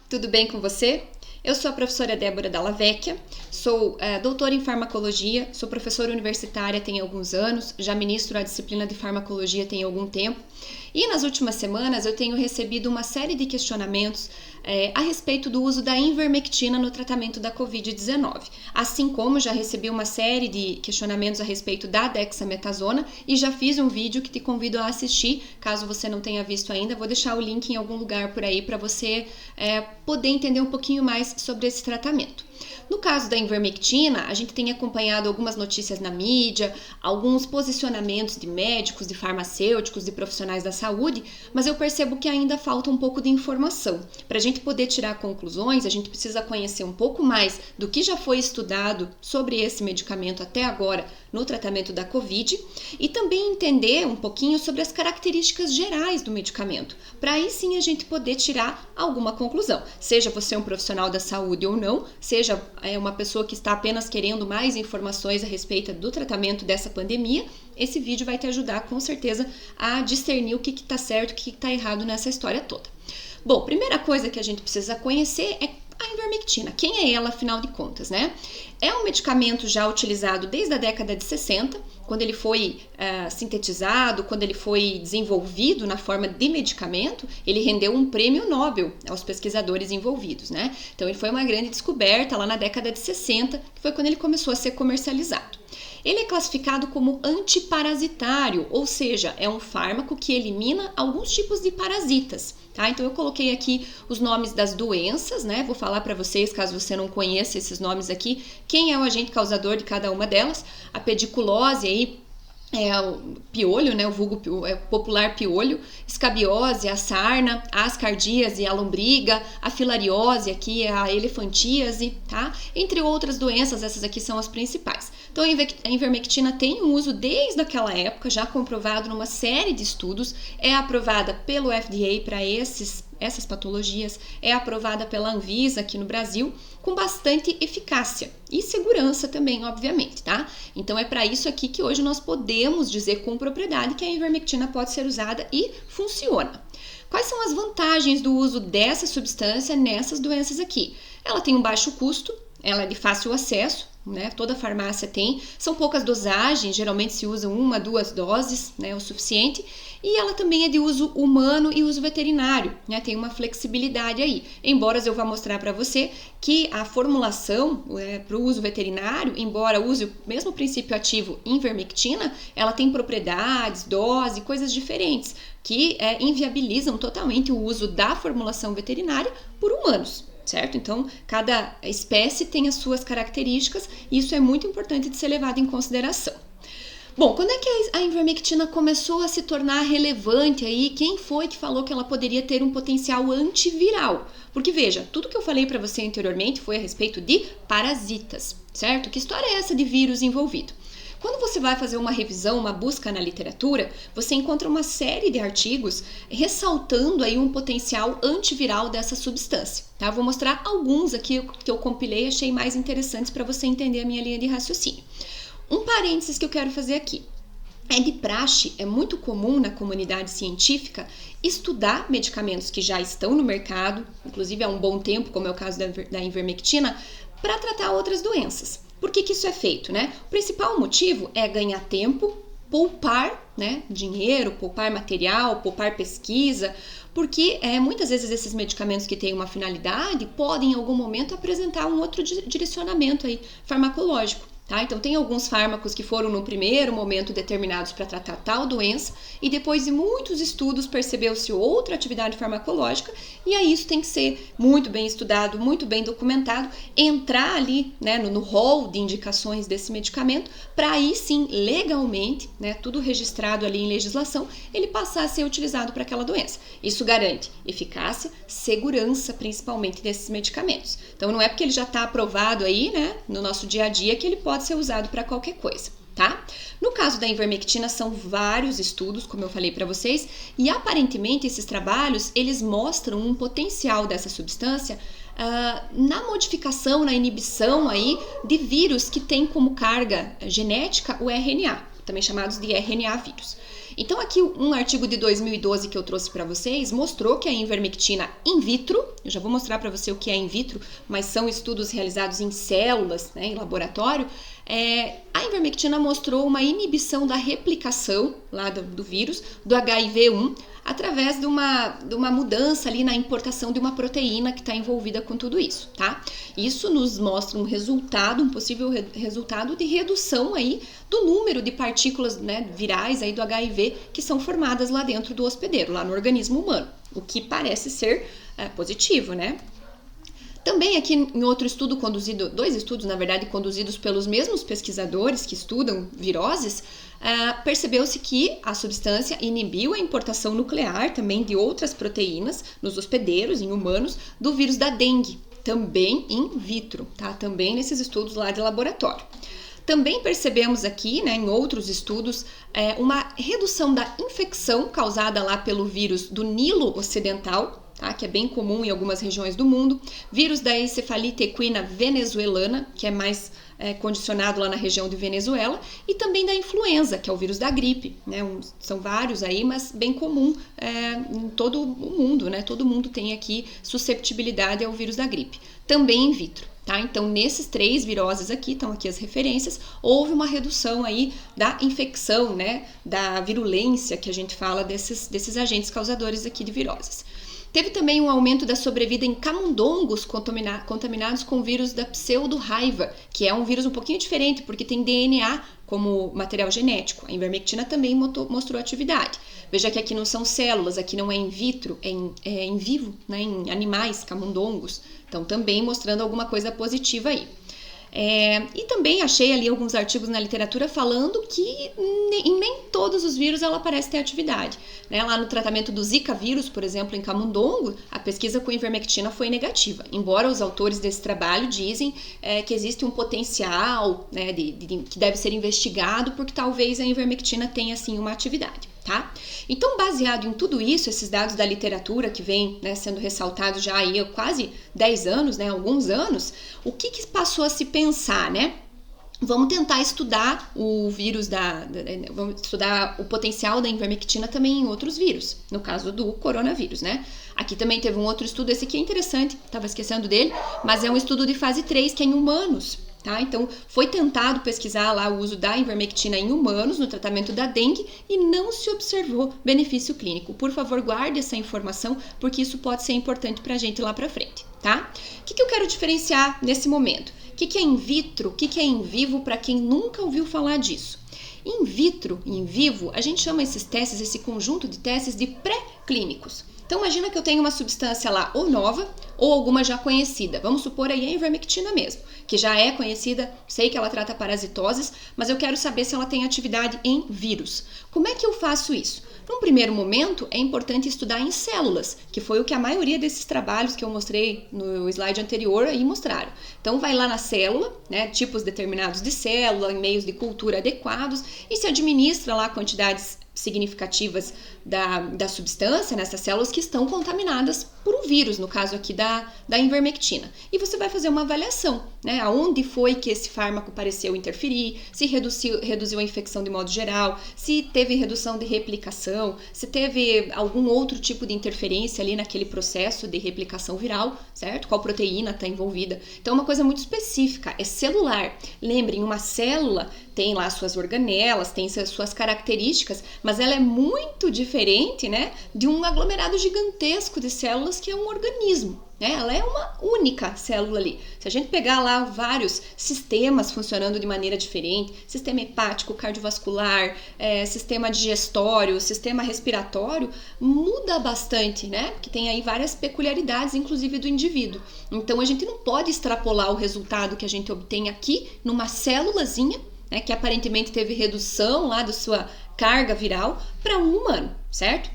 tudo bem com você? Eu sou a professora Débora Dalla Vecchia, sou doutora em farmacologia, sou professora universitária tem alguns anos, já ministro a disciplina de farmacologia tem algum tempo e nas últimas semanas eu tenho recebido uma série de questionamentos a respeito do uso da ivermectina no tratamento da Covid-19, assim como já recebi uma série de questionamentos a respeito da dexametasona e já fiz um vídeo que te convido a assistir, caso você não tenha visto ainda, vou deixar o link em algum lugar por aí para você poder entender um pouquinho mais sobre esse tratamento. No caso da ivermectina, a gente tem acompanhado algumas notícias na mídia, alguns posicionamentos de médicos, de farmacêuticos, de profissionais da saúde, mas eu percebo que ainda falta um pouco de informação. Para a gente poder tirar conclusões, a gente precisa conhecer um pouco mais do que já foi estudado sobre esse medicamento até agora no tratamento da Covid e também entender um pouquinho sobre as características gerais do medicamento, para aí sim a gente poder tirar alguma conclusão, seja você um profissional da saúde ou não, seja uma pessoa que está apenas querendo mais informações a respeito do tratamento dessa pandemia, esse vídeo vai te ajudar com certeza a discernir o que está certo e o que está errado nessa história toda. Bom, primeira coisa que a gente precisa conhecer é a ivermectina. Quem é ela, afinal de contas, né? É um medicamento já utilizado desde a década de 60, quando ele foi sintetizado, quando ele foi desenvolvido na forma de medicamento, ele rendeu um prêmio Nobel aos pesquisadores envolvidos, né? Então ele foi uma grande descoberta lá na década de 60, que foi quando ele começou a ser comercializado. Ele é classificado como antiparasitário, ou seja, é um fármaco que elimina alguns tipos de parasitas. Tá? Então eu coloquei aqui os nomes das doenças, né? Vou falar para vocês, caso você não conheça esses nomes aqui, quem é o agente causador de cada uma delas. A pediculose aí é o piolho, né, o vulgo popular piolho, escabiose, a sarna, a ascardíase, a lombriga, a filariose, aqui é a elefantíase, tá? Entre outras doenças, essas aqui são as principais. Então a ivermectina tem um uso desde aquela época, já comprovado numa série de estudos, é aprovada pelo FDA para essas patologias, é aprovada pela Anvisa aqui no Brasil, com bastante eficácia e segurança também, obviamente, tá? Então é para isso aqui que hoje nós podemos dizer com propriedade que a ivermectina pode ser usada e funciona. Quais são as vantagens do uso dessa substância nessas doenças aqui? Ela tem um baixo custo, ela é de fácil acesso, né? Toda farmácia tem, são poucas dosagens, geralmente se usam 1, 2 doses, né? O suficiente, e ela também é de uso humano e uso veterinário, né? Tem uma flexibilidade aí, embora eu vá mostrar para você que a formulação para o uso veterinário, embora use o mesmo princípio ativo ivermectina, ela tem propriedades, dose, coisas diferentes, que inviabilizam totalmente o uso da formulação veterinária por humanos. Certo? Então, cada espécie tem as suas características e isso é muito importante de ser levado em consideração. Bom, quando é que a ivermectina começou a se tornar relevante aí? Quem foi que falou que ela poderia ter um potencial antiviral? Porque veja, tudo que eu falei para você anteriormente foi a respeito de parasitas, certo? Que história é essa de vírus envolvido? Quando você vai fazer uma revisão, uma busca na literatura, você encontra uma série de artigos ressaltando aí um potencial antiviral dessa substância. Tá? Vou mostrar alguns aqui que eu compilei e achei mais interessantes para você entender a minha linha de raciocínio. Um parênteses que eu quero fazer aqui. É de praxe, é muito comum na comunidade científica estudar medicamentos que já estão no mercado, inclusive há um bom tempo, como é o caso da ivermectina, para tratar outras doenças. Por que isso é feito, né? O principal motivo é ganhar tempo, poupar, né, dinheiro, poupar material, poupar pesquisa, porque muitas vezes esses medicamentos que têm uma finalidade podem em algum momento apresentar um outro direcionamento aí, farmacológico. Tá? Então tem alguns fármacos que foram no primeiro momento determinados para tratar tal doença e depois de muitos estudos percebeu-se outra atividade farmacológica e aí isso tem que ser muito bem estudado, muito bem documentado, entrar ali, né, no rol de indicações desse medicamento para aí sim legalmente, né, tudo registrado ali em legislação, ele passar a ser utilizado para aquela doença. Isso garante eficácia, segurança principalmente desses medicamentos. Então não é porque ele já está aprovado aí, né, no nosso dia a dia que ele pode ser usado para qualquer coisa, tá? No caso da ivermectina são vários estudos, como eu falei para vocês, e aparentemente esses trabalhos, eles mostram um potencial dessa substância na modificação, na inibição aí de vírus que tem como carga genética o RNA, também chamados de RNA vírus. Então aqui um artigo de 2012 que eu trouxe para vocês mostrou que a ivermectina in vitro, eu já vou mostrar para você o que é in vitro, mas são estudos realizados em células, né, em laboratório. A ivermectina mostrou uma inibição da replicação lá do vírus, do HIV-1, através de uma mudança ali na importação de uma proteína que está envolvida com tudo isso, tá? Isso nos mostra um possível resultado de redução aí do número de partículas, né, virais aí do HIV que são formadas lá dentro do hospedeiro, lá no organismo humano, o que parece ser positivo, né? Também aqui em outro estudo conduzido, 2 estudos na verdade conduzidos pelos mesmos pesquisadores que estudam viroses, percebeu-se que a substância inibiu a importação nuclear também de outras proteínas nos hospedeiros, em humanos, do vírus da dengue, também in vitro, tá? Também nesses estudos lá de laboratório. Também percebemos aqui, né, em outros estudos, uma redução da infecção causada lá pelo vírus do Nilo Ocidental, tá, que é bem comum em algumas regiões do mundo, vírus da encefalite equina venezuelana, que é mais condicionado lá na região de Venezuela, e também da influenza, que é o vírus da gripe, né, são vários aí, mas bem comum em todo o mundo, né, todo mundo tem aqui susceptibilidade ao vírus da gripe, também in vitro. Tá? Então, nesses 3 viroses aqui, estão aqui as referências, houve uma redução aí da infecção, né, da virulência que a gente fala desses agentes causadores aqui de viroses. Teve também um aumento da sobrevida em camundongos contaminados com o vírus da pseudo-raiva, que é um vírus um pouquinho diferente, porque tem DNA como material genético. A ivermectina também mostrou atividade. Veja que aqui não são células, aqui não é in vitro, é em vivo, né, em animais, camundongos. Então, também mostrando alguma coisa positiva aí. E também achei ali alguns artigos na literatura falando que em nem todos os vírus ela parece ter atividade, né? Lá no tratamento do Zika vírus, por exemplo, em camundongo, a pesquisa com ivermectina foi negativa, embora os autores desse trabalho dizem que existe um potencial, né, que deve ser investigado, porque talvez a ivermectina tenha assim uma atividade. Tá? Então, baseado em tudo isso, esses dados da literatura que vem, né, sendo ressaltados já aí há quase 10 anos, né, alguns anos, o que passou a se pensar, né? Vamos tentar estudar o vírus vamos estudar o potencial da ivermectina também em outros vírus, no caso do coronavírus, né? Aqui também teve um outro estudo, esse aqui é interessante, estava esquecendo dele, mas é um estudo de fase 3 que é em humanos. Tá? Então, foi tentado pesquisar lá o uso da ivermectina em humanos no tratamento da dengue e não se observou benefício clínico. Por favor, guarde essa informação, porque isso pode ser importante para a gente lá para frente, tá? O que eu quero diferenciar nesse momento? O que é in vitro? O que é in vivo para quem nunca ouviu falar disso? In vitro e in vivo, a gente chama esses testes, esse conjunto de testes de pré-clínicos. Então, imagina que eu tenho uma substância lá ou nova ou alguma já conhecida. Vamos supor aí a ivermectina mesmo, que já é conhecida, sei que ela trata parasitoses, mas eu quero saber se ela tem atividade em vírus. Como é que eu faço isso? Num primeiro momento, é importante estudar em células, que foi o que a maioria desses trabalhos que eu mostrei no slide anterior aí mostraram. Então, vai lá na célula, né, tipos determinados de célula, meios de cultura adequados, e se administra lá quantidades significativas da substância nessas células que estão contaminadas por um vírus, no caso aqui da ivermectina. E você vai fazer uma avaliação, né? Aonde foi que esse fármaco pareceu interferir, se reduziu a infecção de modo geral, se teve redução de replicação, se teve algum outro tipo de interferência ali naquele processo de replicação viral, certo? Qual proteína está envolvida. Então, é uma coisa muito específica, é celular. Lembrem, uma célula tem lá suas organelas, tem suas características, mas ela é muito diferente, né, de um aglomerado gigantesco de células que é um organismo, né? Ela é uma única célula ali. Se a gente pegar lá vários sistemas funcionando de maneira diferente, sistema hepático, cardiovascular, sistema digestório, sistema respiratório, muda bastante, né? Porque tem aí várias peculiaridades, inclusive do indivíduo. Então, a gente não pode extrapolar o resultado que a gente obtém aqui numa célulazinha, né, que aparentemente teve redução lá da sua carga viral para um humano, certo?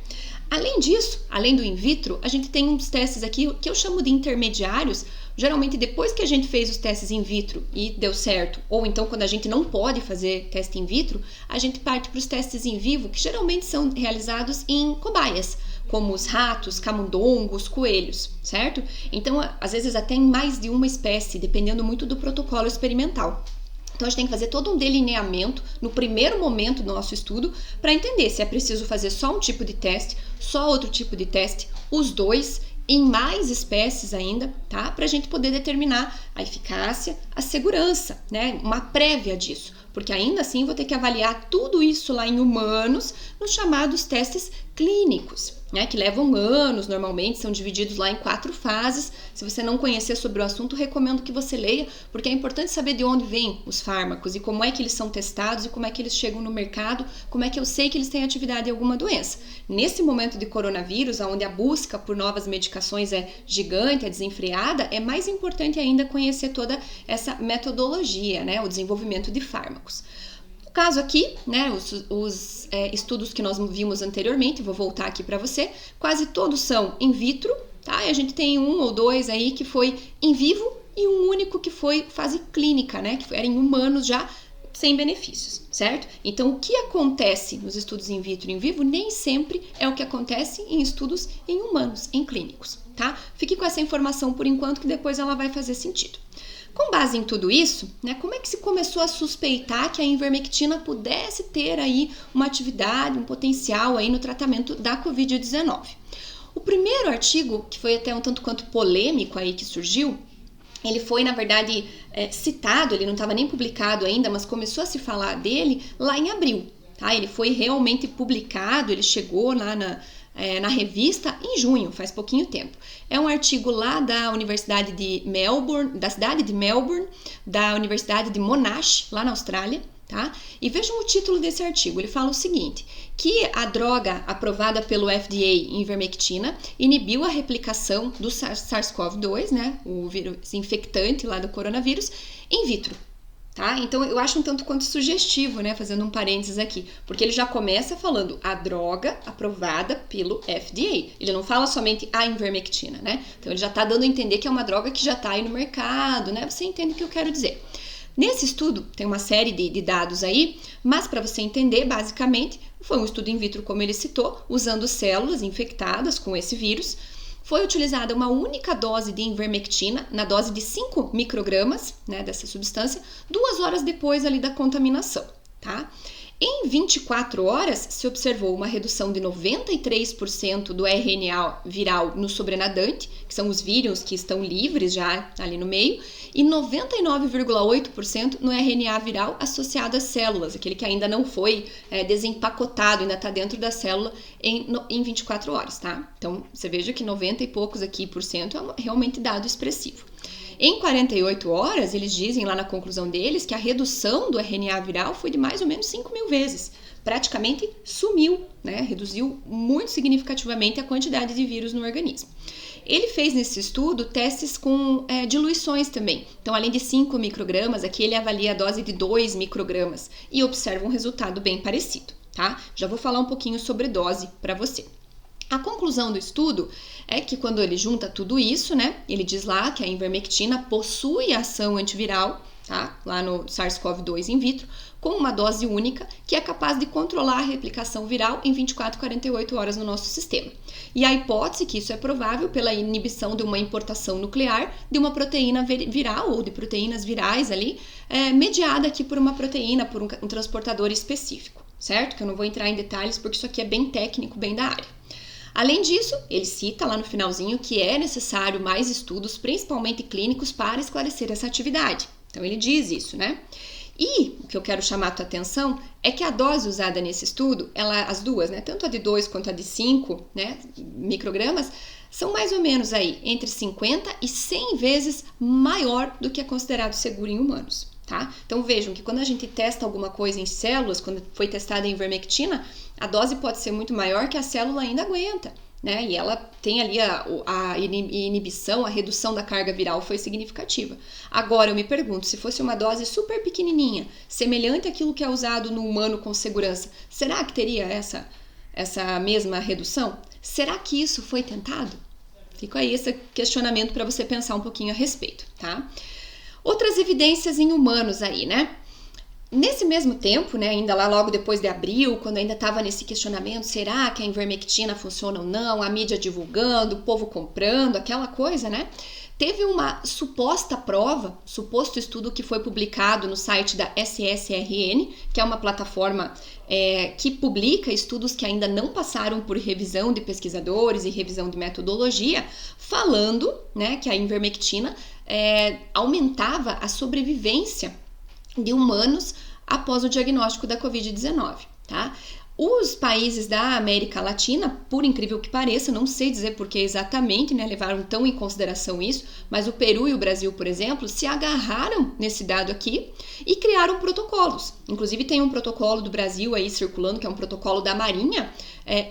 Além disso, além do in vitro, a gente tem uns testes aqui que eu chamo de intermediários. Geralmente, depois que a gente fez os testes in vitro e deu certo, ou então quando a gente não pode fazer teste in vitro, a gente parte para os testes in vivo, que geralmente são realizados em cobaias, como os ratos, camundongos, coelhos, certo? Então, às vezes até em mais de uma espécie, dependendo muito do protocolo experimental. Então a gente tem que fazer todo um delineamento no primeiro momento do nosso estudo para entender se é preciso fazer só um tipo de teste, só outro tipo de teste, os dois, em mais espécies ainda, tá? Para a gente poder determinar a eficácia, a segurança, né? Uma prévia disso, porque ainda assim vou ter que avaliar tudo isso lá em humanos nos chamados testes clínicos, né? Que levam anos, normalmente são divididos lá em 4 fases. Se você não conhecer sobre o assunto, recomendo que você leia, porque é importante saber de onde vêm os fármacos e como é que eles são testados e como é que eles chegam no mercado, como é que eu sei que eles têm atividade em alguma doença. Nesse momento de coronavírus, onde a busca por novas medicações é gigante, é desenfreada, é mais importante ainda conhecer toda essa metodologia, né? O desenvolvimento de fármacos. No caso aqui, né, os estudos que nós vimos anteriormente, vou voltar aqui para você, quase todos são in vitro, tá? E a gente tem 1 ou 2 aí que foi em vivo e um único que foi fase clínica, né? Que era em humanos já, sem benefícios, certo? Então, o que acontece nos estudos in vitro e em vivo nem sempre é o que acontece em estudos em humanos, em clínicos, tá? Fique com essa informação por enquanto, que depois ela vai fazer sentido. Com base em tudo isso, né, como é que se começou a suspeitar que a ivermectina pudesse ter aí uma atividade, um potencial aí no tratamento da Covid-19? O primeiro artigo, que foi até um tanto quanto polêmico aí que surgiu, ele foi, na verdade, citado, ele não estava nem publicado ainda, mas começou a se falar dele lá em abril, tá? Ele foi realmente publicado, ele chegou lá na revista em junho, faz pouquinho tempo. É um artigo lá da Universidade de Melbourne, da cidade de Melbourne, da Universidade de Monash, lá na Austrália, tá? E vejam o título desse artigo, ele fala o seguinte, que a droga aprovada pelo FDA, ivermectina, inibiu a replicação do SARS-CoV-2, né, o vírus infectante lá do coronavírus, in vitro. Tá? Então eu acho um tanto quanto sugestivo, né, fazendo um parênteses aqui, porque ele já começa falando a droga aprovada pelo FDA. Ele não fala somente a ivermectina, né? Então ele já está dando a entender que é uma droga que já está aí no mercado, né? Você entende o que eu quero dizer. Nesse estudo tem uma série de dados aí, mas para você entender, basicamente, foi um estudo in vitro, como ele citou, usando células infectadas com esse vírus. Foi utilizada uma única dose de ivermectina, na dose de 5 microgramas, né, dessa substância, 2 horas depois ali da contaminação, tá? Em 24 horas, se observou uma redução de 93% do RNA viral no sobrenadante, que são os vírus que estão livres já ali no meio, e 99,8% no RNA viral associado às células, aquele que ainda não foi desempacotado, ainda está dentro da célula em 24 horas, tá? Então, você veja que 90 e poucos aqui por cento é realmente dado expressivo. Em 48 horas, eles dizem lá na conclusão deles que a redução do RNA viral foi de mais ou menos 5.000 vezes. Praticamente sumiu, né? Reduziu muito significativamente a quantidade de vírus no organismo. Ele fez nesse estudo testes com diluições também. Então, além de 5 microgramas, aqui ele avalia a dose de 2 microgramas e observa um resultado bem parecido, tá? Já vou falar um pouquinho sobre dose para você. A conclusão do estudo é que quando ele junta tudo isso, né, ele diz lá que a ivermectina possui ação antiviral, tá, lá no SARS-CoV-2 in vitro, com uma dose única que é capaz de controlar a replicação viral em 24 a 48 horas no nosso sistema. E a hipótese que isso é provável pela inibição de uma importação nuclear de uma proteína viral ou de proteínas virais ali, mediada aqui por uma proteína, por um transportador específico, certo? Que eu não vou entrar em detalhes porque isso aqui é bem técnico, bem da área. Além disso, ele cita lá no finalzinho que é necessário mais estudos, principalmente clínicos, para esclarecer essa atividade. Então ele diz isso, né? E o que eu quero chamar a tua atenção é que a dose usada nesse estudo, as duas, né, tanto a de 2 quanto a de 5, né, microgramas, são mais ou menos aí entre 50 e 100 vezes maior do que é considerado seguro em humanos, tá? Então vejam que quando a gente testa alguma coisa em células, quando foi testada em ivermectina, a dose pode ser muito maior que a célula ainda aguenta, né? E ela tem ali a inibição, a redução da carga viral foi significativa. Agora eu me pergunto, se fosse uma dose super pequenininha, semelhante àquilo que é usado no humano com segurança, será que teria essa mesma redução? Será que isso foi tentado? Fica aí esse questionamento para você pensar um pouquinho a respeito, tá? Outras evidências em humanos aí, né? Nesse mesmo tempo, né, ainda lá logo depois de abril, quando ainda estava nesse questionamento, será que a ivermectina funciona ou não, a mídia divulgando, o povo comprando, aquela coisa, né? Teve uma suposta prova, suposto estudo que foi publicado no site da SSRN, que é uma plataforma que publica estudos que ainda não passaram por revisão de pesquisadores e revisão de metodologia, falando, né, que a ivermectina aumentava a sobrevivência de humanos após o diagnóstico da Covid-19, tá? Os países da América Latina, por incrível que pareça, não sei dizer por que exatamente, né, levaram tão em consideração isso, mas o Peru e o Brasil, por exemplo, se agarraram nesse dado aqui e criaram protocolos. Inclusive tem um protocolo do Brasil aí circulando, que é um protocolo da Marinha,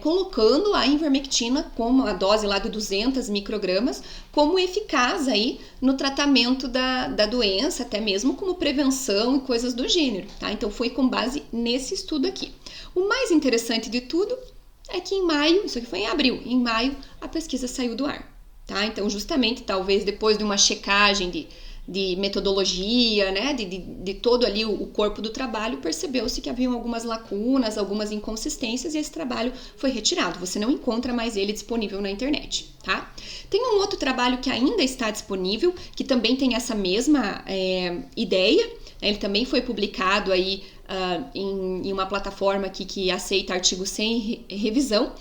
colocando a ivermectina como a dose lá de 200 microgramas como eficaz aí no tratamento da doença, até mesmo como prevenção e coisas do gênero, tá? Então foi com base nesse estudo aqui. O mais interessante de tudo é que em maio, isso aqui foi em abril, em maio a pesquisa saiu do ar, tá? Então justamente talvez depois de uma checagem de metodologia, né, de todo ali o corpo do trabalho, percebeu-se que haviam algumas lacunas, algumas inconsistências e esse trabalho foi retirado. Você não encontra mais ele disponível na internet, tá? Tem um outro trabalho que ainda está disponível, que também tem essa mesma ideia, né? Ele também foi publicado aí em uma plataforma aqui que aceita artigos sem revisão.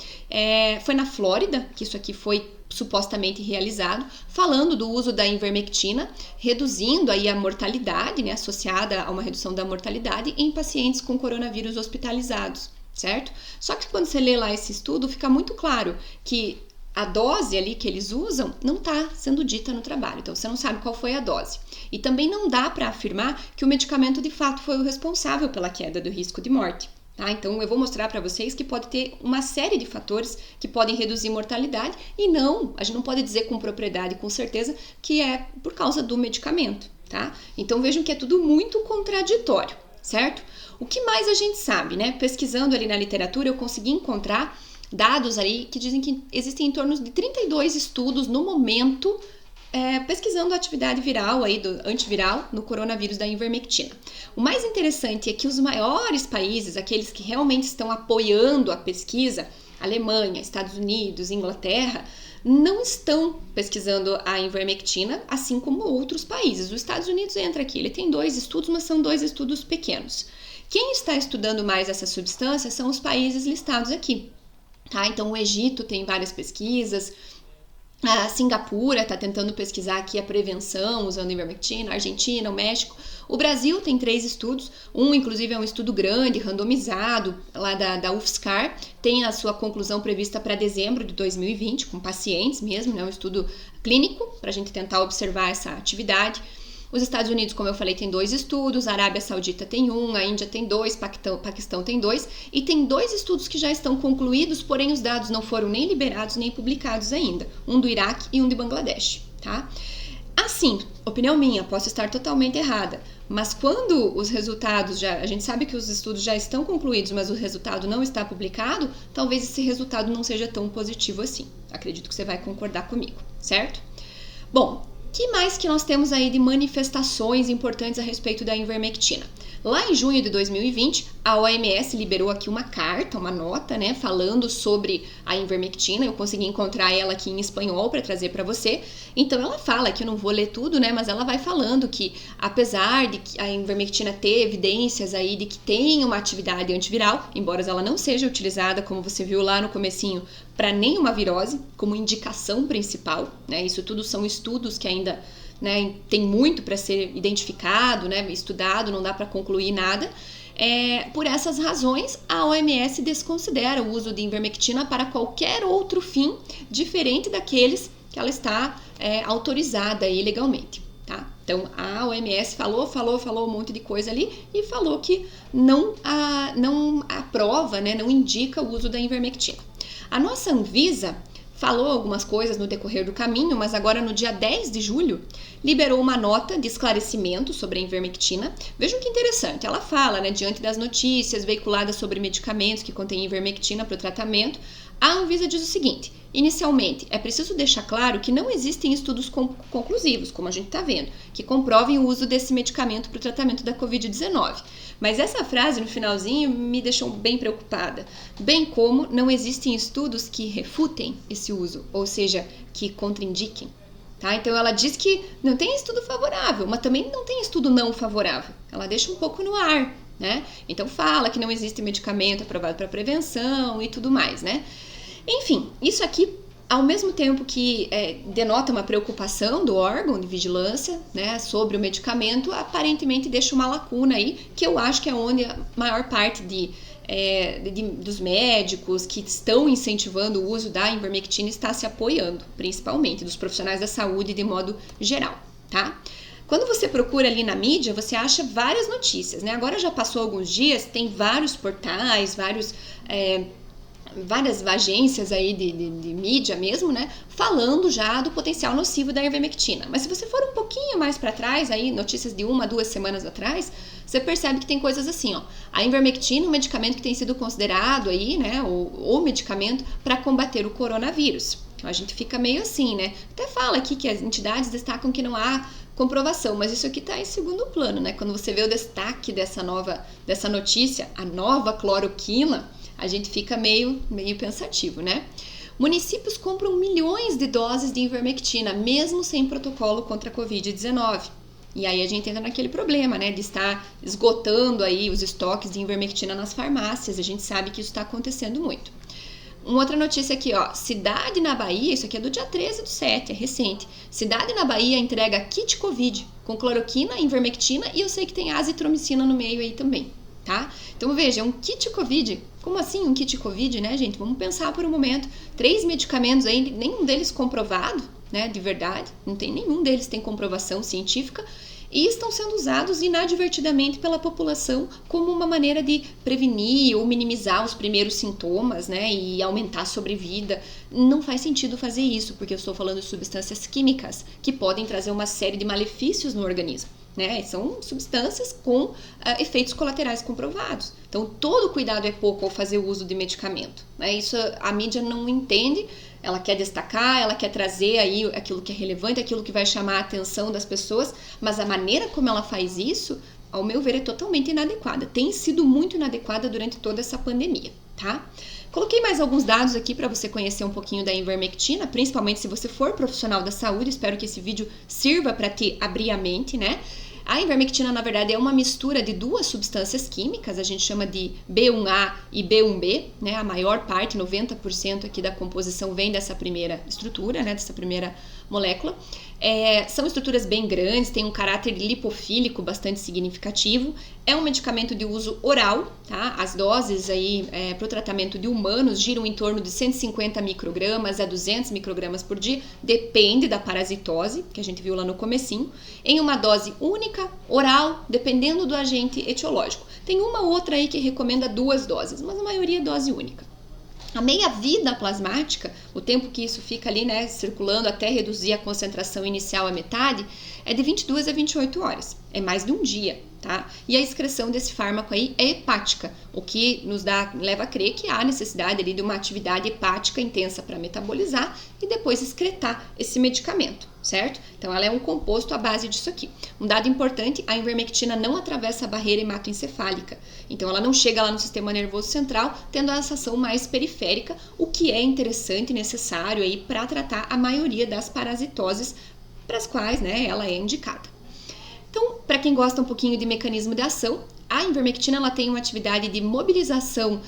Foi na Flórida que isso aqui foi supostamente realizado, falando do uso da ivermectina, reduzindo aí a mortalidade, né, associada a uma redução da mortalidade em pacientes com coronavírus hospitalizados, certo? Só que quando você lê lá esse estudo, fica muito claro que a dose ali que eles usam não está sendo dita no trabalho, então você não sabe qual foi a dose. E também não dá para afirmar que o medicamento de fato foi o responsável pela queda do risco de morte. Tá? Então eu vou mostrar para vocês que pode ter uma série de fatores que podem reduzir mortalidade e a gente não pode dizer com propriedade, com certeza, que é por causa do medicamento, tá? Então vejam que é tudo muito contraditório, certo? O que mais a gente sabe, né? Pesquisando ali na literatura, eu consegui encontrar dados ali que dizem que existem em torno de 32 estudos no momento pesquisando a atividade viral aí do antiviral no coronavírus da ivermectina. O mais interessante é que os maiores países, aqueles que realmente estão apoiando a pesquisa, Alemanha, Estados Unidos, Inglaterra, não estão pesquisando a ivermectina, assim como outros países. Os Estados Unidos entra aqui, ele tem 2 estudos, mas são 2 estudos pequenos. Quem está estudando mais essa substância são os países listados aqui, tá? Então o Egito tem várias pesquisas, a Singapura está tentando pesquisar aqui a prevenção usando ivermectina, a Argentina, o México. O Brasil tem 3 estudos, um inclusive é um estudo grande, randomizado, lá da UFSCar, tem a sua conclusão prevista para dezembro de 2020, com pacientes mesmo, né, um estudo clínico, para a gente tentar observar essa atividade. Os Estados Unidos, como eu falei, tem 2 estudos, a Arábia Saudita tem 1, a Índia tem 2, Paquistão tem 2, e tem 2 estudos que já estão concluídos, porém os dados não foram nem liberados nem publicados ainda, um do Iraque e um de Bangladesh, tá? Assim, opinião minha, posso estar totalmente errada, mas quando os resultados a gente sabe que os estudos já estão concluídos, mas o resultado não está publicado, talvez esse resultado não seja tão positivo assim. Acredito que você vai concordar comigo, certo? Bom, que mais que nós temos aí de manifestações importantes a respeito da ivermectina? Lá em junho de 2020, a OMS liberou aqui uma carta, uma nota, né, falando sobre a ivermectina. Eu consegui encontrar ela aqui em espanhol para trazer para você. Então ela fala, que eu não vou ler tudo, né, mas ela vai falando que apesar de que a ivermectina ter evidências aí de que tem uma atividade antiviral, embora ela não seja utilizada, como você viu lá no comecinho, para nenhuma virose, como indicação principal, né, isso tudo são estudos que ainda, né, tem muito para ser identificado, né, estudado, não dá para concluir nada. Por essas razões, a OMS desconsidera o uso de ivermectina para qualquer outro fim diferente daqueles que ela está autorizada aí legalmente, tá? Então, a OMS falou um monte de coisa ali e falou que não aprova, né, não indica o uso da ivermectina. A nossa Anvisa falou algumas coisas no decorrer do caminho, mas agora no dia 10 de julho liberou uma nota de esclarecimento sobre a ivermectina. Vejam que interessante, ela fala, né, diante das notícias veiculadas sobre medicamentos que contêm ivermectina para o tratamento, a Anvisa diz o seguinte: inicialmente, é preciso deixar claro que não existem estudos conclusivos, como a gente está vendo, que comprovem o uso desse medicamento para o tratamento da Covid-19. Mas essa frase no finalzinho me deixou bem preocupada, bem como não existem estudos que refutem esse uso, ou seja, que contraindiquem. Tá? Então ela diz que não tem estudo favorável, mas também não tem estudo não favorável. Ela deixa um pouco no ar, né? Então fala que não existe medicamento aprovado para prevenção e tudo mais, né? Enfim, isso aqui, ao mesmo tempo que denota uma preocupação do órgão de vigilância, né, sobre o medicamento, aparentemente deixa uma lacuna aí, que eu acho que é onde a maior parte dos médicos que estão incentivando o uso da ivermectina está se apoiando, principalmente dos profissionais da saúde de modo geral, tá? Quando você procura ali na mídia, você acha várias notícias, né? Agora já passou alguns dias, tem vários portais, várias agências aí de mídia mesmo, né, falando já do potencial nocivo da ivermectina. Mas se você for um pouquinho mais para trás, aí notícias de 1 a 2 semanas atrás, você percebe que tem coisas assim, ó. A ivermectina é um medicamento que tem sido considerado aí, né, o medicamento para combater o coronavírus. Então a gente fica meio assim, né? Até fala aqui que as entidades destacam que não há comprovação, mas isso aqui está em segundo plano, né? Quando você vê o destaque dessa notícia, a nova cloroquina, a gente fica meio pensativo, né? Municípios compram milhões de doses de ivermectina, mesmo sem protocolo contra a Covid-19. E aí a gente entra naquele problema, né, de estar esgotando aí os estoques de ivermectina nas farmácias. A gente sabe que isso está acontecendo muito. Uma outra notícia aqui, ó, cidade na Bahia, isso aqui é do dia 13/7, é recente. Cidade na Bahia entrega kit Covid com cloroquina, ivermectina e eu sei que tem azitromicina no meio aí também, tá? Então veja, um kit Covid. Como assim um kit Covid, né, gente? Vamos pensar por um momento. 3 medicamentos aí, nenhum deles comprovado, né, de verdade. Nenhum deles tem comprovação científica e estão sendo usados inadvertidamente pela população como uma maneira de prevenir ou minimizar os primeiros sintomas, né, e aumentar a sobrevida. Não faz sentido fazer isso, porque eu estou falando de substâncias químicas que podem trazer uma série de malefícios no organismo. Né? São substâncias com efeitos colaterais comprovados. Então, todo cuidado é pouco ao fazer o uso de medicamento. Né? Isso a mídia não entende, ela quer destacar, ela quer trazer aí aquilo que é relevante, aquilo que vai chamar a atenção das pessoas, mas a maneira como ela faz isso, ao meu ver, é totalmente inadequada. Tem sido muito inadequada durante toda essa pandemia, tá? Coloquei mais alguns dados aqui para você conhecer um pouquinho da ivermectina, principalmente se você for profissional da saúde. Espero que esse vídeo sirva para te abrir a mente, né? A ivermectina, na verdade, é uma mistura de 2 substâncias químicas, a gente chama de B1A e B1B, né? A maior parte, 90% aqui da composição vem dessa primeira estrutura, né? Dessa primeira molécula. São estruturas bem grandes, tem um caráter lipofílico bastante significativo. É um medicamento de uso oral, tá? As doses aí para o tratamento de humanos giram em torno de 150 microgramas a 200 microgramas por dia, depende da parasitose, que a gente viu lá no comecinho, em uma dose única, oral, dependendo do agente etiológico. Tem uma outra aí que recomenda 2 doses, mas a maioria é dose única. A meia-vida plasmática, o tempo que isso fica ali, né, circulando até reduzir a concentração inicial à metade, é de 22 a 28 horas. É mais de um dia, tá? E a excreção desse fármaco aí é hepática, o que nos leva a crer que há necessidade ali de uma atividade hepática intensa para metabolizar e depois excretar esse medicamento, certo? Então ela é um composto à base disso aqui. Um dado importante, a ivermectina não atravessa a barreira hematoencefálica. Então ela não chega lá no sistema nervoso central, tendo essa ação mais periférica, o que é interessante e necessário aí para tratar a maioria das parasitoses para as quais, né, ela é indicada. Então, para quem gosta um pouquinho de mecanismo de ação, a ivermectina ela tem uma atividade de mobilização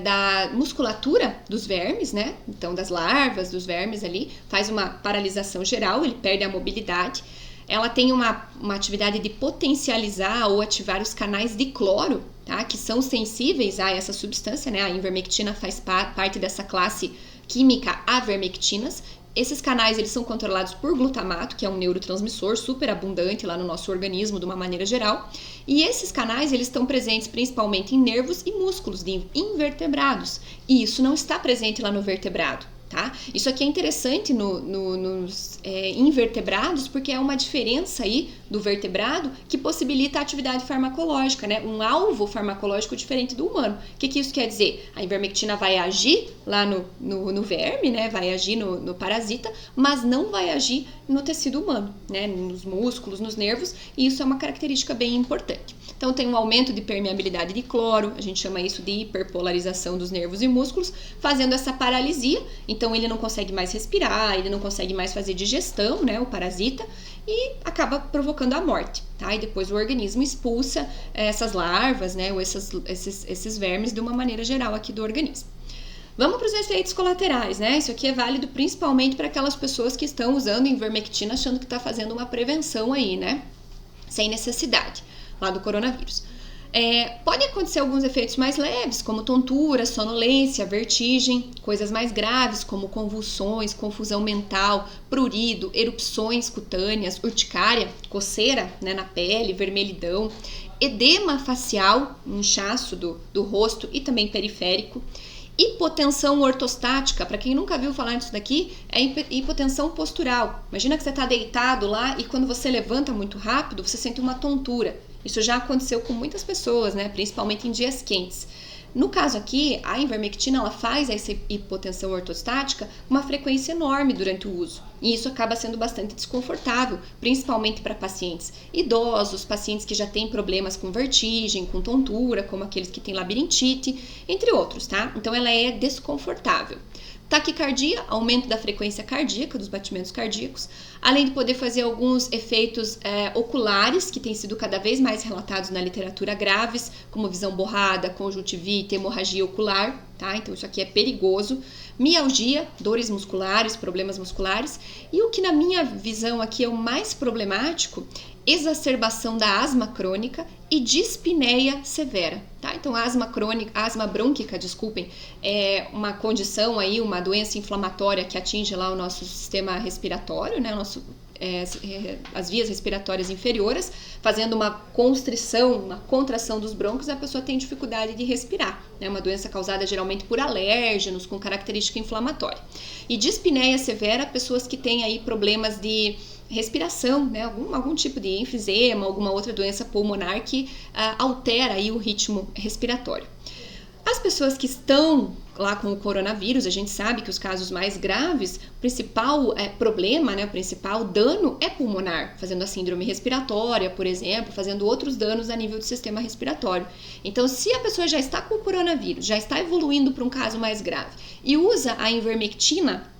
da musculatura dos vermes, né? Então, das larvas, dos vermes ali, faz uma paralisação geral, ele perde a mobilidade. Ela tem uma atividade de potencializar ou ativar os canais de cloro, tá? Que são sensíveis a essa substância, né? A ivermectina faz parte dessa classe química avermectinas. Esses canais eles são controlados por glutamato, que é um neurotransmissor super abundante lá no nosso organismo de uma maneira geral. E esses canais eles estão presentes principalmente em nervos e músculos de invertebrados. E isso não está presente lá no vertebrado. Tá? Isso aqui é interessante nos invertebrados porque é uma diferença aí do vertebrado que possibilita a atividade farmacológica, né? Um alvo farmacológico diferente do humano. O que isso quer dizer? A ivermectina vai agir lá no verme, né? Vai agir no parasita, mas não vai agir no tecido humano, né? Nos músculos, nos nervos, e isso é uma característica bem importante. Então tem um aumento de permeabilidade de cloro, a gente chama isso de hiperpolarização dos nervos e músculos, fazendo essa paralisia. Então ele não consegue mais respirar, ele não consegue mais fazer digestão, né, o parasita, e acaba provocando a morte, tá? E depois o organismo expulsa essas larvas, né, ou esses vermes de uma maneira geral aqui do organismo. Vamos para os efeitos colaterais, né? Isso aqui é válido principalmente para aquelas pessoas que estão usando ivermectina achando que está fazendo uma prevenção aí, né? Sem necessidade, lá do coronavírus. Pode acontecer alguns efeitos mais leves, como tontura, sonolência, vertigem, coisas mais graves, como convulsões, confusão mental, prurido, erupções cutâneas, urticária, coceira, né, na pele, vermelhidão, edema facial, inchaço do rosto e também periférico. Hipotensão ortostática, para quem nunca viu falar disso daqui, é hipotensão postural. Imagina que você está deitado lá e quando você levanta muito rápido, você sente uma tontura. Isso já aconteceu com muitas pessoas, né? Principalmente em dias quentes. No caso aqui, a ivermectina ela faz essa hipotensão ortostática com uma frequência enorme durante o uso. E isso acaba sendo bastante desconfortável, principalmente para pacientes idosos, pacientes que já têm problemas com vertigem, com tontura, como aqueles que têm labirintite, entre outros, tá? Então ela é desconfortável. Taquicardia, aumento da frequência cardíaca, dos batimentos cardíacos, além de poder fazer alguns efeitos oculares, que têm sido cada vez mais relatados na literatura graves, como visão borrada, conjuntivite, hemorragia ocular, tá? Então isso aqui é perigoso. Mialgia, dores musculares, problemas musculares. E o que na minha visão aqui é o mais problemático, exacerbação da asma crônica e dispneia severa, tá? Então asma brônquica, é uma condição aí, uma doença inflamatória que atinge lá o nosso sistema respiratório, né? As vias respiratórias inferiores, fazendo uma constrição, uma contração dos brônquios, a pessoa tem dificuldade de respirar, né? Uma doença causada geralmente por alérgenos com característica inflamatória. E dispneia severa, pessoas que têm aí problemas de respiração, né? Algum tipo de enfisema, alguma outra doença pulmonar que altera aí o ritmo respiratório. As pessoas que estão lá com o coronavírus, a gente sabe que os casos mais graves, o principal problema, né, o principal dano é pulmonar, fazendo a síndrome respiratória, por exemplo, fazendo outros danos a nível do sistema respiratório. Então, se a pessoa já está com o coronavírus, já está evoluindo para um caso mais grave e usa a ivermectina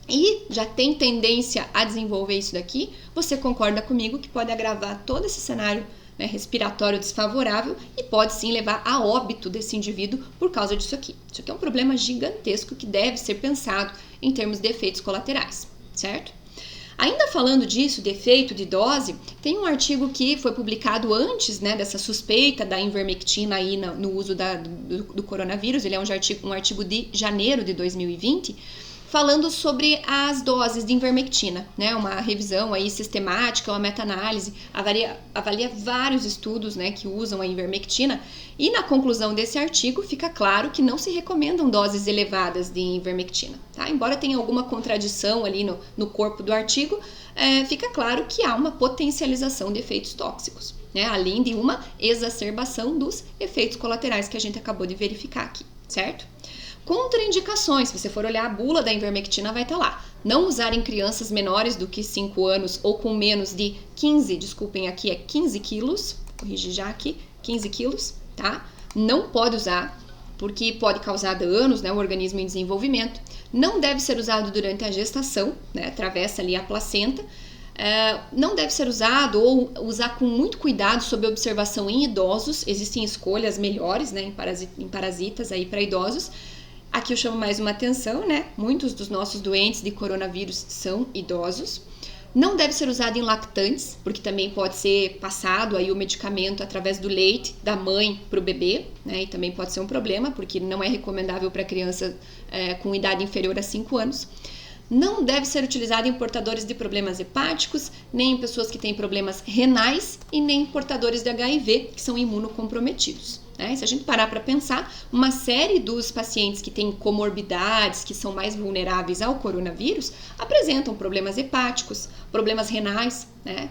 e já tem tendência a desenvolver isso daqui, você concorda comigo que pode agravar todo esse cenário, né, respiratório desfavorável e pode sim levar a óbito desse indivíduo por causa disso aqui. Isso aqui é um problema gigantesco que deve ser pensado em termos de efeitos colaterais, certo? Ainda falando disso, de efeito de dose, tem um artigo que foi publicado antes, né, dessa suspeita da ivermectina aí no uso do coronavírus. Ele é um artigo de janeiro de 2020, falando sobre as doses de ivermectina, né? Uma revisão aí sistemática, uma meta-análise, avalia vários estudos, né, que usam a ivermectina, e na conclusão desse artigo fica claro que não se recomendam doses elevadas de ivermectina, tá? Embora tenha alguma contradição ali no corpo do artigo, fica claro que há uma potencialização de efeitos tóxicos, né? Além de uma exacerbação dos efeitos colaterais que a gente acabou de verificar aqui, certo? Contraindicações, se você for olhar a bula da ivermectina, vai estar lá. Não usar em crianças menores do que 5 anos ou com menos de 15 quilos, corrigir já aqui, 15 quilos, tá? Não pode usar, porque pode causar danos, né, ao organismo em desenvolvimento. Não deve ser usado durante a gestação, né, atravessa ali a placenta. Não deve ser usado ou usar com muito cuidado sob observação em idosos. Existem escolhas melhores, né, em parasitas aí para idosos. Aqui eu chamo mais uma atenção, né? Muitos dos nossos doentes de coronavírus são idosos. Não deve ser usado em lactantes, porque também pode ser passado aí o medicamento através do leite da mãe para o bebê, né? E também pode ser um problema, porque não é recomendável para criança com idade inferior a 5 anos. Não deve ser utilizado em portadores de problemas hepáticos, nem em pessoas que têm problemas renais e nem em portadores de HIV, que são imunocomprometidos. Se a gente parar para pensar, uma série dos pacientes que têm comorbidades, que são mais vulneráveis ao coronavírus, apresentam problemas hepáticos, problemas renais, né?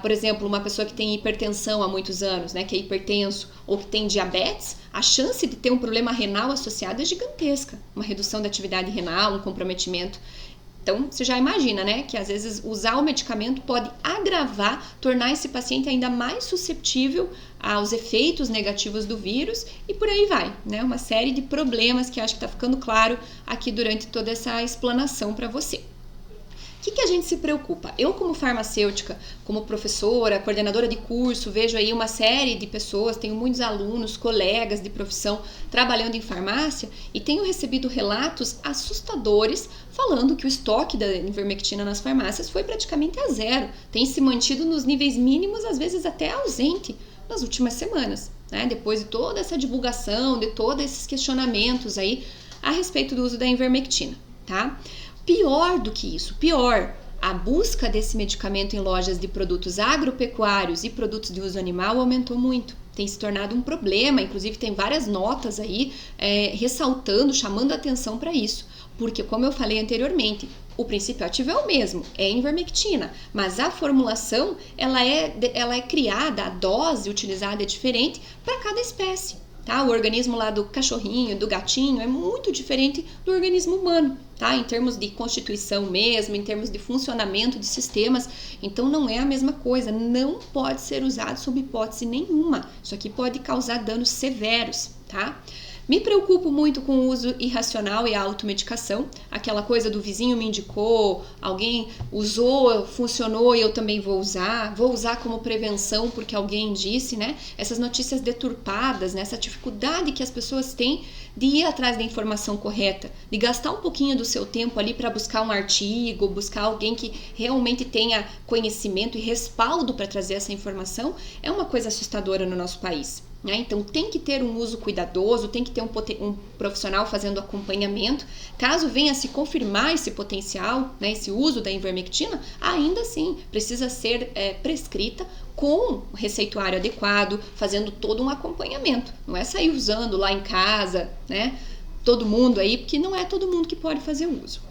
Por exemplo, uma pessoa que tem hipertensão há muitos anos, né, que é hipertenso, ou que tem diabetes, a chance de ter um problema renal associado é gigantesca. Uma redução da atividade renal, um comprometimento. Então, você já imagina, né, que às vezes usar o medicamento pode agravar, tornar esse paciente ainda mais suscetível aos efeitos negativos do vírus e por aí vai, né? Uma série de problemas que acho que está ficando claro aqui durante toda essa explanação para você. O que a gente se preocupa? Eu, como farmacêutica, como professora, coordenadora de curso, vejo aí uma série de pessoas, tenho muitos alunos, colegas de profissão trabalhando em farmácia e tenho recebido relatos assustadores falando que o estoque da ivermectina nas farmácias foi praticamente a zero, tem se mantido nos níveis mínimos, às vezes até ausente nas últimas semanas, né? Depois de toda essa divulgação, de todos esses questionamentos aí a respeito do uso da ivermectina, tá? Pior do que isso, a busca desse medicamento em lojas de produtos agropecuários e produtos de uso animal aumentou muito. Tem se tornado um problema, inclusive tem várias notas aí ressaltando, chamando a atenção para isso. Porque, como eu falei anteriormente, o princípio ativo é o mesmo, é ivermectina, mas a formulação ela é criada, a dose utilizada é diferente para cada espécie. Tá? O organismo lá do cachorrinho, do gatinho é muito diferente do organismo humano, tá? Em termos de constituição mesmo, em termos de funcionamento de sistemas, então não é a mesma coisa, não pode ser usado sob hipótese nenhuma. Isso aqui pode causar danos severos, tá? Me preocupo muito com o uso irracional e a automedicação, aquela coisa do vizinho me indicou, alguém usou, funcionou e eu também vou usar como prevenção porque alguém disse, né? Essas notícias deturpadas, né? Essa dificuldade que as pessoas têm de ir atrás da informação correta, de gastar um pouquinho do seu tempo ali para buscar um artigo, buscar alguém que realmente tenha conhecimento e respaldo para trazer essa informação, é uma coisa assustadora no nosso país. Então tem que ter um uso cuidadoso, tem que ter um profissional fazendo acompanhamento. Caso venha a se confirmar esse potencial, né, esse uso da ivermectina, ainda assim precisa ser prescrita com o receituário adequado, fazendo todo um acompanhamento. Não é sair usando lá em casa, né, todo mundo aí, porque não é todo mundo que pode fazer uso.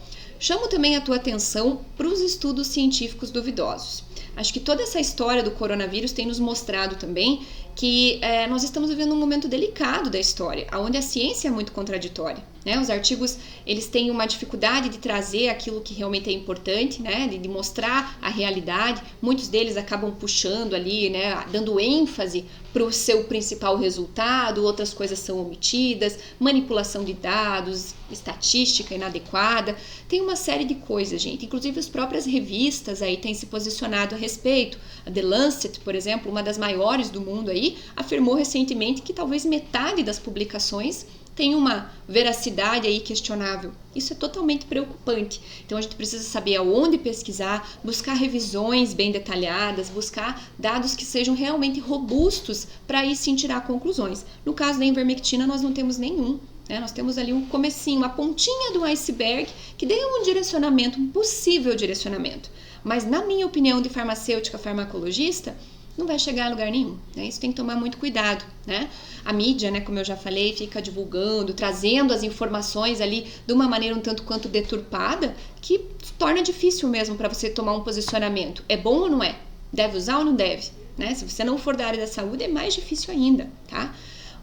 Chamo também a tua atenção para os estudos científicos duvidosos. Acho que toda essa história do coronavírus tem nos mostrado também que nós estamos vivendo um momento delicado da história, onde a ciência é muito contraditória, né? Os artigos eles têm uma dificuldade de trazer aquilo que realmente é importante, né? De mostrar a realidade. Muitos deles acabam puxando ali, né? Dando ênfase para o seu principal resultado, outras coisas são omitidas, manipulação de dados, estatística inadequada. Tem uma série de coisas, gente. Inclusive as próprias revistas aí têm se posicionado a respeito. A The Lancet, por exemplo, uma das maiores do mundo aí, afirmou recentemente que talvez metade das publicações tem uma veracidade aí questionável. Isso é totalmente preocupante. Então a gente precisa saber aonde pesquisar, buscar revisões bem detalhadas, buscar dados que sejam realmente robustos para aí sim tirar conclusões. No caso da ivermectina nós não temos nenhum. Nós temos ali um comecinho, uma pontinha do iceberg que deu um direcionamento, um possível direcionamento. Mas na minha opinião de farmacêutica, farmacologista, não vai chegar a lugar nenhum, né? Isso tem que tomar muito cuidado, né? A mídia, né, como eu já falei, fica divulgando, trazendo as informações ali de uma maneira um tanto quanto deturpada, que torna difícil mesmo para você tomar um posicionamento. É bom ou não é? Deve usar ou não deve? Né? Se você não for da área da saúde, é mais difícil ainda, tá?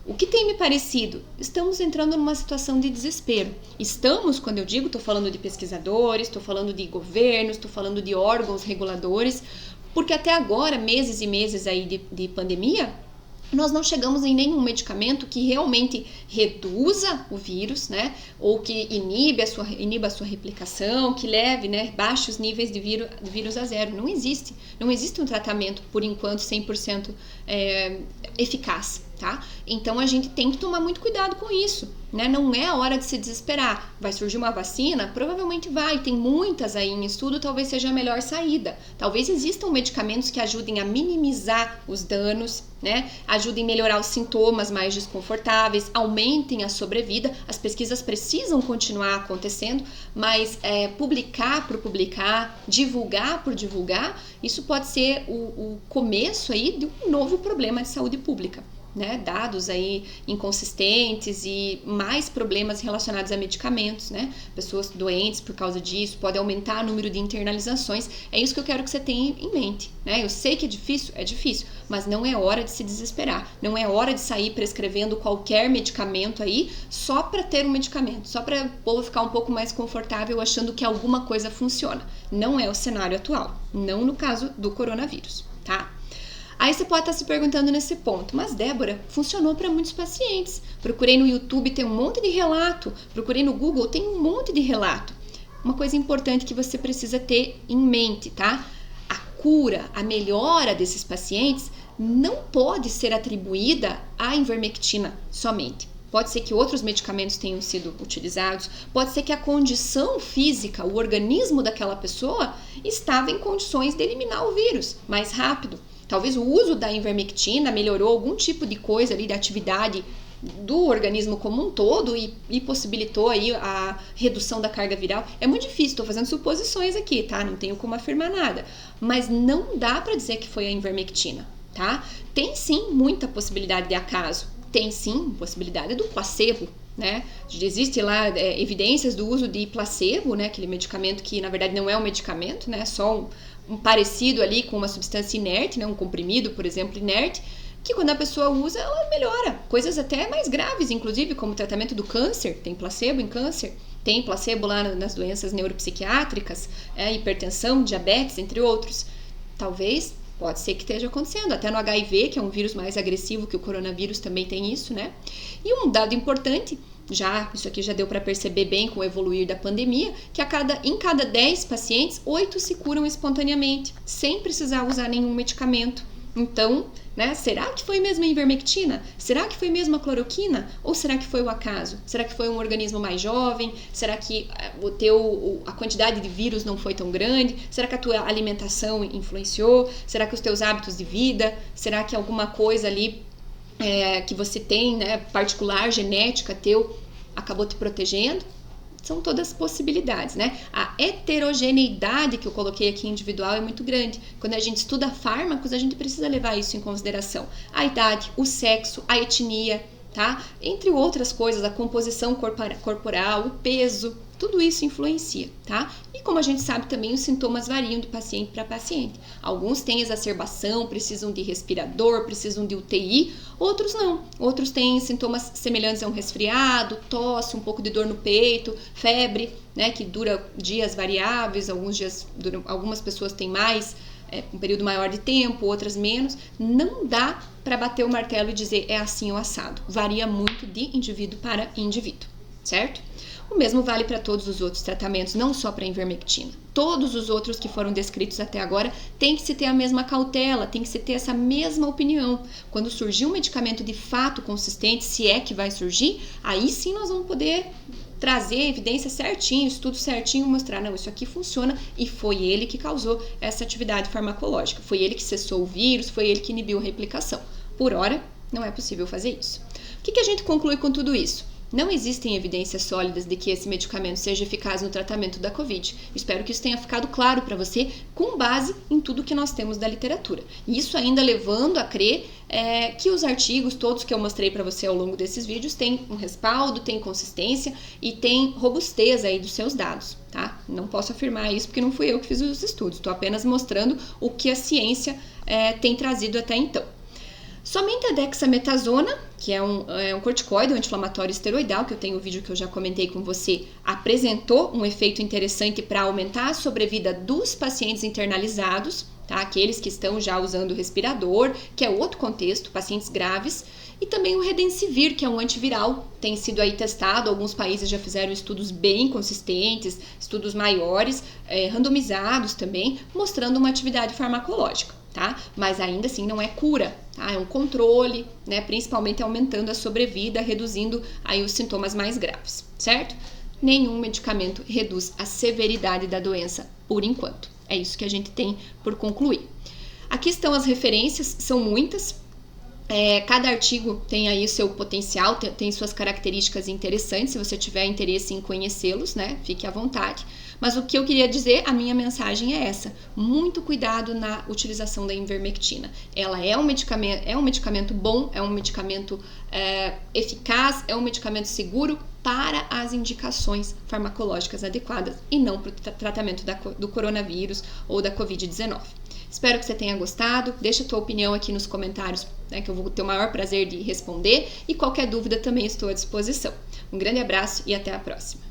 O que tem me parecido? Estamos entrando numa situação de desespero. Estamos, quando eu digo, estou falando de pesquisadores, estou falando de governos, estou falando de órgãos reguladores, porque até agora, meses e meses aí de pandemia, nós não chegamos em nenhum medicamento que realmente reduza o vírus, né? Ou que iniba a sua replicação, que leve, né, baixos níveis de vírus a zero. Não existe. Não existe um tratamento, por enquanto, 100% eficaz, tá? Então, a gente tem que tomar muito cuidado com isso, né? Não é a hora de se desesperar. Vai surgir uma vacina? Provavelmente vai. Tem muitas aí em estudo, talvez seja a melhor saída. Talvez existam medicamentos que ajudem a minimizar os danos, né? Ajudem a melhorar os sintomas mais desconfortáveis, aumentem a sobrevida. As pesquisas precisam continuar acontecendo, mas publicar por publicar, divulgar por divulgar, isso pode ser o começo aí de um novo problema de saúde pública, né, dados aí inconsistentes e mais problemas relacionados a medicamentos, né, pessoas doentes por causa disso, pode aumentar o número de internalizações. É isso que eu quero que você tenha em mente, né? Eu sei que é difícil, mas não é hora de se desesperar, não é hora de sair prescrevendo qualquer medicamento aí só para ter um medicamento, só para o povo ficar um pouco mais confortável achando que alguma coisa funciona. Não é o cenário atual, não no caso do coronavírus, tá? Aí você pode estar se perguntando nesse ponto, mas Débora, funcionou para muitos pacientes. Procurei no YouTube, tem um monte de relato. Procurei no Google, tem um monte de relato. Uma coisa importante que você precisa ter em mente, tá? A cura, a melhora desses pacientes não pode ser atribuída à ivermectina somente. Pode ser que outros medicamentos tenham sido utilizados, pode ser que a condição física, o organismo daquela pessoa estava em condições de eliminar o vírus mais rápido. Talvez o uso da ivermectina melhorou algum tipo de coisa ali, da atividade do organismo como um todo e possibilitou aí a redução da carga viral. É muito difícil, estou fazendo suposições aqui, tá? Não tenho como afirmar nada. Mas não dá para dizer que foi a ivermectina, tá? Tem sim muita possibilidade de acaso. Tem sim possibilidade do placebo, né? Existe lá evidências do uso de placebo, né? Aquele medicamento que na verdade não é um medicamento, né? Só um parecido ali com uma substância inerte, né? Um comprimido, por exemplo, inerte, que quando a pessoa usa, ela melhora. Coisas até mais graves, inclusive, como o tratamento do câncer, tem placebo em câncer, tem placebo lá nas doenças neuropsiquiátricas, hipertensão, diabetes, entre outros. Talvez, pode ser que esteja acontecendo, até no HIV, que é um vírus mais agressivo que o coronavírus, também tem isso, né? E um dado importante, isso aqui já deu para perceber bem com o evoluir da pandemia, que em cada 10 pacientes, 8 se curam espontaneamente, sem precisar usar nenhum medicamento. Então, né, será que foi mesmo a ivermectina? Será que foi mesmo a cloroquina? Ou será que foi o acaso? Será que foi um organismo mais jovem? Será que a quantidade de vírus não foi tão grande? Será que a tua alimentação influenciou? Será que os teus hábitos de vida? Será que alguma coisa ali que você tem, né, particular, genética teu, acabou te protegendo? São todas possibilidades, né? A heterogeneidade que eu coloquei aqui individual é muito grande. Quando a gente estuda fármacos, a gente precisa levar isso em consideração. A idade, o sexo, a etnia, tá? Entre outras coisas, a composição corporal, o peso, tudo isso influencia, tá? E como a gente sabe também, os sintomas variam de paciente para paciente. Alguns têm exacerbação, precisam de respirador, precisam de UTI, outros não. Outros têm sintomas semelhantes a um resfriado, tosse, um pouco de dor no peito, febre, né, que dura dias variáveis, algumas pessoas têm mais, um período maior de tempo, outras menos. Não dá para bater o martelo e dizer é assim ou assado. Varia muito de indivíduo para indivíduo, certo? O mesmo vale para todos os outros tratamentos, não só para a ivermectina. Todos os outros que foram descritos até agora tem que se ter a mesma cautela, tem que se ter essa mesma opinião. Quando surgir um medicamento de fato consistente, se é que vai surgir, aí sim nós vamos poder trazer evidência certinho, estudo certinho, mostrar, não, isso aqui funciona e foi ele que causou essa atividade farmacológica, foi ele que cessou o vírus, foi ele que inibiu a replicação. Por hora, não é possível fazer isso. O que a gente conclui com tudo isso? Não existem evidências sólidas de que esse medicamento seja eficaz no tratamento da Covid. Espero que isso tenha ficado claro para você, com base em tudo que nós temos da literatura. Isso ainda levando a crer que os artigos, todos que eu mostrei para você ao longo desses vídeos, têm um respaldo, têm consistência e têm robustez aí dos seus dados, tá? Não posso afirmar isso porque não fui eu que fiz os estudos, estou apenas mostrando o que a ciência tem trazido até então. Somente a dexametasona, que é um corticoide, um anti-inflamatório esteroidal, que eu tenho um vídeo que eu já comentei com você, apresentou um efeito interessante para aumentar a sobrevida dos pacientes internalizados, tá? Aqueles que estão já usando o respirador, que é outro contexto, pacientes graves, e também o Redensivir, que é um antiviral, tem sido aí testado, alguns países já fizeram estudos bem consistentes, estudos maiores, randomizados também, mostrando uma atividade farmacológica. Tá? Mas ainda assim não é cura, tá? É um controle, né? Principalmente aumentando a sobrevida, reduzindo aí os sintomas mais graves, certo? Nenhum medicamento reduz a severidade da doença por enquanto. É isso que a gente tem por concluir. Aqui estão as referências, são muitas. Cada artigo tem aí o seu potencial, tem suas características interessantes. Se você tiver interesse em conhecê-los, né? Fique à vontade. Mas o que eu queria dizer, a minha mensagem é essa: muito cuidado na utilização da ivermectina. Ela é um medicamento bom, é um medicamento eficaz, é um medicamento seguro para as indicações farmacológicas adequadas e não para o tratamento do coronavírus ou da Covid-19. Espero que você tenha gostado. Deixa a tua opinião aqui nos comentários, né, que eu vou ter o maior prazer de responder. E qualquer dúvida também estou à disposição. Um grande abraço e até a próxima.